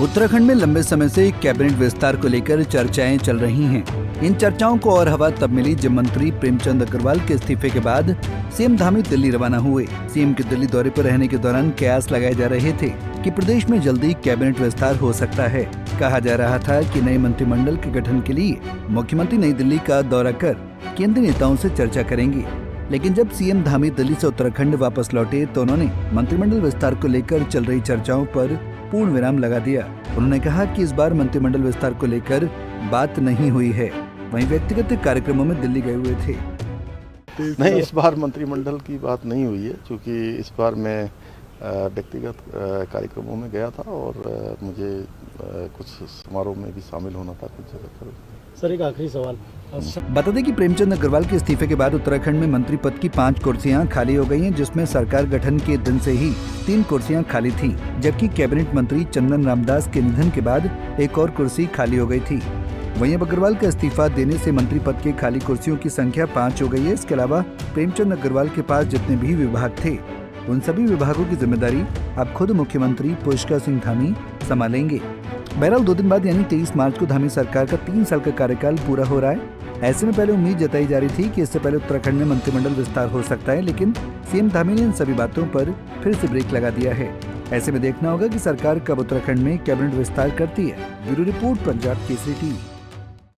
उत्तराखंड में लंबे समय से कैबिनेट विस्तार को लेकर चर्चाएं चल रही हैं। इन चर्चाओं को और हवा तब मिली जब मंत्री प्रेमचंद अग्रवाल के इस्तीफे के बाद सीएम धामी दिल्ली रवाना हुए। सीएम के दिल्ली दौरे पर रहने के दौरान कयास लगाए जा रहे थे कि प्रदेश में जल्दी कैबिनेट विस्तार हो सकता है। कहा जा रहा था कि नए मंत्रिमंडल के गठन के लिए मुख्यमंत्री नई दिल्ली का दौरा कर केंद्रीय नेताओं से चर्चा करेंगे। लेकिन जब सीएम धामी दिल्ली से उत्तराखंड वापस लौटे तो उन्होंने मंत्रिमंडल विस्तार को लेकर चल रही चर्चाओं पर पूर्ण विराम लगा दिया। उन्होंने कहा कि इस बार मंत्रिमंडल विस्तार को लेकर बात नहीं हुई है। वहीं व्यक्तिगत कार्यक्रमों में दिल्ली गए हुए थे। नहीं, इस बार मंत्रिमंडल की बात नहीं हुई है, क्योंकि इस बार मैं व्यक्तिगत कार्यक्रमों में गया था और मुझे कुछ समारोह में भी शामिल होना था कुछ जगह पर। सर, एक आखिरी सवाल बता दें कि प्रेमचंद अग्रवाल के इस्तीफे के बाद उत्तराखंड में मंत्री पद की 5 कुर्सियां खाली हो गई हैं, जिसमें सरकार गठन के दिन से ही 3 कुर्सियां खाली थीं, जबकि कैबिनेट मंत्री चंदन रामदास के निधन के बाद एक और कुर्सी खाली हो गई थी। वहीं अब अग्रवाल का इस्तीफा देने से मंत्री पद के खाली कुर्सियों की संख्या 5 हो गई है। इसके अलावा प्रेमचंद अग्रवाल के पास जितने भी विभाग थे उन सभी विभागों की जिम्मेदारी अब खुद मुख्यमंत्री पुष्कर सिंह धामी संभालेंगे। बहरहाल 2 दिन बाद यानी 23 मार्च को धामी सरकार का 3 साल का कार्यकाल पूरा हो रहा है। ऐसे में पहले उम्मीद जताई जा रही थी कि इससे पहले उत्तराखंड में मंत्रिमंडल विस्तार हो सकता है, लेकिन सीएम धामी ने इन सभी बातों पर फिर से ब्रेक लगा दिया है। ऐसे में देखना होगा कि सरकार कब उत्तराखंड में कैबिनेट विस्तार करती है। Bureau report, Punjab Kesari TV.